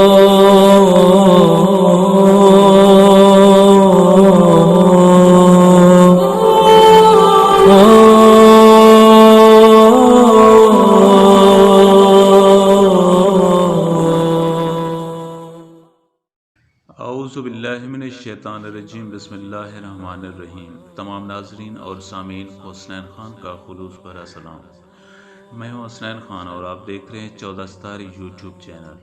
اعوذ باللہ من الشیطان الرجیم، بسم اللہ الرحمن الرحیم۔ تمام ناظرین اور سامعین کو حسنین خان کا خلوص بھرا سلام۔ میں ہوں حسنین خان اور آپ دیکھ رہے ہیں 14 ستارے یوٹیوب چینل۔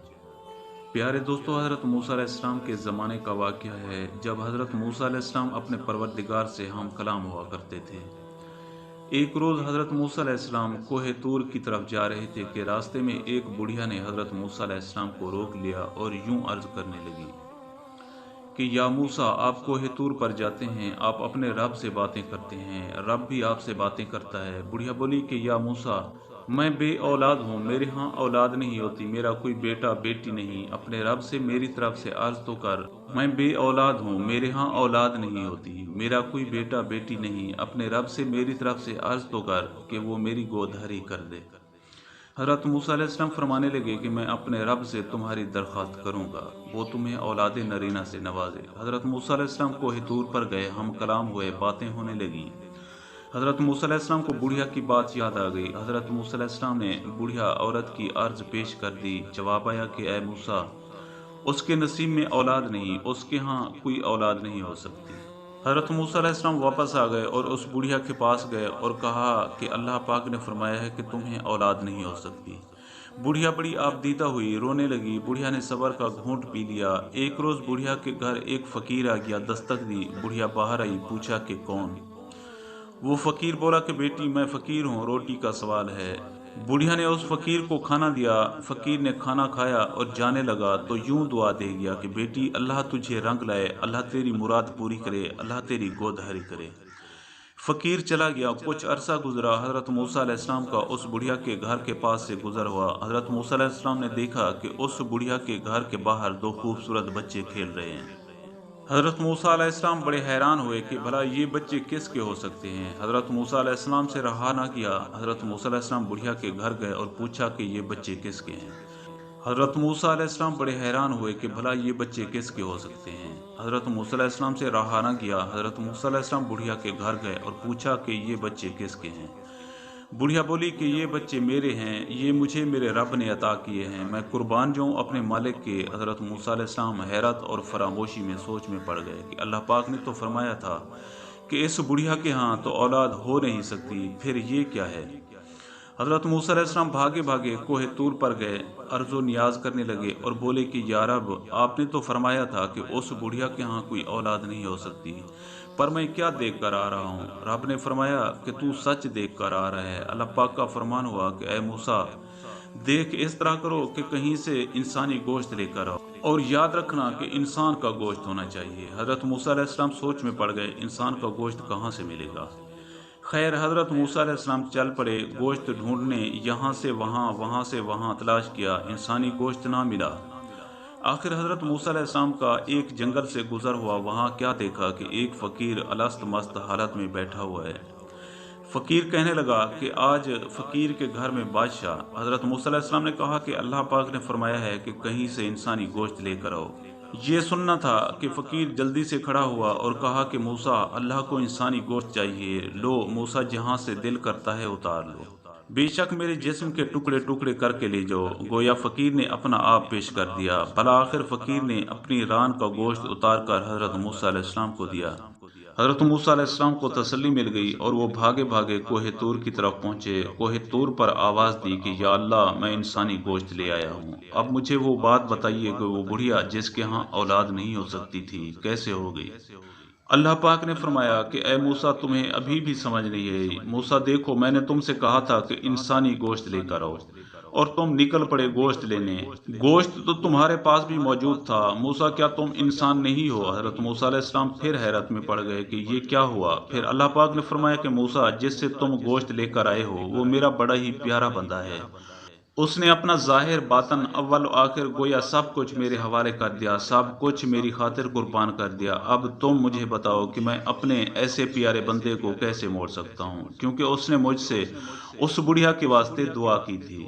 پیارے دوستو، حضرت موسیٰ علیہ السلام کے زمانے کا واقعہ ہے جب حضرت موسیٰ علیہ السلام اپنے پروردگار سے ہم کلام ہوا کرتے تھے۔ ایک روز حضرت موسیٰ علیہ السلام کوہ طور کی طرف جا رہے تھے کہ راستے میں ایک بڑھیا نے حضرت موسیٰ علیہ السلام کو روک لیا اور یوں عرض کرنے لگی کہ یا موسیٰ، آپ کوہ طور پر جاتے ہیں، آپ اپنے رب سے باتیں کرتے ہیں، رب بھی آپ سے باتیں کرتا ہے۔ بڑھیا بولی کہ یا موسیٰ، میں بے اولاد ہوں، میرے ہاں اولاد نہیں ہوتی، میرا کوئی بیٹا بیٹی نہیں، اپنے رب سے میری طرف سے عرض تو کر۔ میں بے اولاد ہوں، میرے ہاں اولاد نہیں ہوتی، میرا کوئی بیٹا بیٹی نہیں، اپنے رب سے میری طرف سے عرض تو کر کہ وہ میری گود ہری کر دے۔ حضرت موسیٰ علیہ السلام فرمانے لگے کہ میں اپنے رب سے تمہاری درخواست کروں گا، وہ تمہیں اولاد نرینہ سے نوازے۔ حضرت موسیٰ علیہ السلام کوہ طور پر گئے، ہم کلام ہوئے، باتیں ہونے لگیں۔ حضرت موسیٰ علیہ السلام کو بڑھیا کی بات یاد آ گئی۔ حضرت موسیٰ علیہ السلام نے بڑھیا عورت کی عرض پیش کر دی۔ جواب آیا کہ اے موسیٰ، اس کے نصیب میں اولاد نہیں، اس کے ہاں کوئی اولاد نہیں ہو سکتی۔ حضرت موسیٰ علیہ السلام واپس آ گئے اور اس بڑھیا کے پاس گئے اور کہا کہ اللہ پاک نے فرمایا ہے کہ تمہیں اولاد نہیں ہو سکتی۔ بڑھیا بڑی آبدیدہ ہوئی، رونے لگی۔ بڑھیا نے صبر کا گھونٹ پی لیا۔ ایک روز بڑھیا کے گھر ایک فقیر آ گیا، دستک دی۔ بڑھیا باہر آئی، پوچھا کہ کون؟ وہ فقیر بولا کہ بیٹی میں فقیر ہوں، روٹی کا سوال ہے۔ بڑھیا نے اس فقیر کو کھانا دیا۔ فقیر نے کھانا کھایا اور جانے لگا تو یوں دعا دے گیا کہ بیٹی اللہ تجھے رنگ لائے، اللہ تیری مراد پوری کرے، اللہ تیری گود ہری کرے۔ فقیر چلا گیا۔ کچھ عرصہ گزرا، حضرت موسیٰ علیہ السلام کا اس بڑھیا کے گھر کے پاس سے گزر ہوا۔ حضرت موسیٰ علیہ السلام نے دیکھا کہ اس بڑھیا کے گھر کے باہر دو خوبصورت بچے کھیل رہے ہیں۔ حضرت موسیٰ علیہ السلام بڑے حیران ہوئے کہ بھلا یہ بچے کس کے ہو سکتے ہیں۔ حضرت موسیٰ علیہ السلام سے رہا نہ کیا۔ حضرت موسیٰ علیہ السلام بڑھیا کے گھر گئے اور پوچھا کہ یہ بچے کس کے ہیں۔ حضرت موسیٰ علیہ السلام بڑے حیران ہوئے کہ بھلا یہ بچے کس کے ہو سکتے ہیں۔ حضرت موسیٰ علیہ السلام سے رہا نہ گیا۔ حضرت موسیٰ علیہ السلام بڑھیا کے گھر گئے اور پوچھا کہ یہ بچے کس کے ہیں۔ بڑھیا بولی کہ یہ بچے میرے ہیں، یہ مجھے میرے رب نے عطا کیے ہیں، میں قربان جاؤں اپنے مالک کے۔ حضرت موسیٰ علیہ السلام حیرت اور فراموشی میں سوچ میں پڑ گئے کہ اللہ پاک نے تو فرمایا تھا کہ اس بڑھیا کے ہاں تو اولاد ہو نہیں سکتی، پھر یہ کیا ہے؟ حضرت موسیٰ علیہ السلام بھاگے بھاگے کوہ طور پر گئے، عرض و نیاز کرنے لگے اور بولے کہ یا رب، آپ نے تو فرمایا تھا کہ اس بڑھیا کے ہاں کوئی اولاد نہیں ہو سکتی، پر میں کیا دیکھ کر آ رہا ہوں؟ رب نے فرمایا کہ تو سچ دیکھ کر آ رہا ہے۔ اللہ پاک کا فرمان ہوا کہ اے موسیٰ، دیکھ اس طرح کرو کہ کہیں سے انسانی گوشت لے کر آؤ، اور یاد رکھنا کہ انسان کا گوشت ہونا چاہیے۔ حضرت موسیٰ علیہ السلام سوچ میں پڑ گئے، انسان کا گوشت کہاں سے ملے گا؟ خیر، حضرت موسیٰ علیہ السلام چل پڑے گوشت ڈھونڈنے، یہاں سے وہاں، وہاں سے وہاں تلاش کیا، انسانی گوشت نہ ملا۔ آخر حضرت موسیٰ علیہ السلام کا ایک جنگل سے گزر ہوا، وہاں کیا دیکھا کہ ایک فقیر الست مست حالت میں بیٹھا ہوا ہے۔ فقیر کہنے لگا کہ آج فقیر کے گھر میں بادشاہ۔ حضرت موسیٰ علیہ السلام نے کہا کہ اللہ پاک نے فرمایا ہے کہ کہیں سے انسانی گوشت لے کر آؤ۔ یہ سننا تھا کہ فقیر جلدی سے کھڑا ہوا اور کہا کہ موسیٰ، اللہ کو انسانی گوشت چاہیے، لو موسیٰ جہاں سے دل کرتا ہے اتار لو، بے شک میرے جسم کے ٹکڑے ٹکڑے کر کے لے جاؤ۔ گویا فقیر نے اپنا آپ پیش کر دیا۔ بالآخر فقیر نے اپنی ران کا گوشت اتار کر حضرت موسیٰ علیہ السلام کو دیا۔ حضرت موسیٰ علیہ السلام کو تسلی مل گئی اور وہ بھاگے بھاگے کوہ طور کی طرف پہنچے۔ کوہ طور پر آواز دی کہ یا اللہ، میں انسانی گوشت لے آیا ہوں، اب مجھے وہ بات بتائیے کہ وہ بڑھیا جس کے ہاں اولاد نہیں ہو سکتی تھی کیسے ہو گئی؟ اللہ پاک نے فرمایا کہ اے موسیٰ، تمہیں ابھی بھی سمجھ نہیں آئی۔ موسیٰ دیکھو، میں نے تم سے کہا تھا کہ انسانی گوشت لے کر آؤ، اور تم نکل پڑے گوشت لینے۔ گوشت تو تمہارے پاس بھی موجود تھا، موسیٰ کیا تم انسان نہیں ہو؟ حضرت موسیٰ علیہ السلام پھر حیرت میں پڑ گئے کہ یہ کیا ہوا۔ پھر اللہ پاک نے فرمایا کہ موسیٰ، جس سے تم گوشت لے کر آئے ہو وہ میرا بڑا ہی پیارا بندہ ہے، اس نے اپنا ظاہر باطن اول و آخر گویا سب کچھ میرے حوالے کر دیا، سب کچھ میری خاطر قربان کر دیا۔ اب تم مجھے بتاؤ کہ میں اپنے ایسے پیارے بندے کو کیسے موڑ سکتا ہوں، کیونکہ اس نے مجھ سے اس بڑھیا کے واسطے دعا کی تھی۔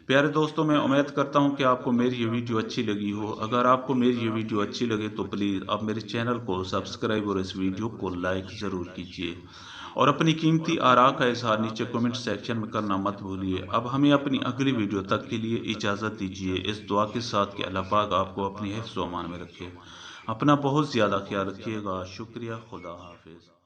پیارے دوستوں، میں امید کرتا ہوں کہ آپ کو میری یہ ویڈیو اچھی لگی ہو۔ اگر آپ کو میری یہ ویڈیو اچھی لگے تو پلیز آپ میرے چینل کو سبسکرائب اور اس ویڈیو کو لائک ضرور کیجیے، اور اپنی قیمتی آراء کا اظہار نیچے کمنٹ سیکشن میں کرنا مت بھولیے۔ اب ہمیں اپنی اگلی ویڈیو تک کے لیے اجازت دیجیے، اس دعا کے ساتھ کہ اللہ پاک آپ کو اپنی حفظ و امان میں رکھے۔ اپنا بہت زیادہ خیال رکھیے گا۔ شکریہ، خدا حافظ۔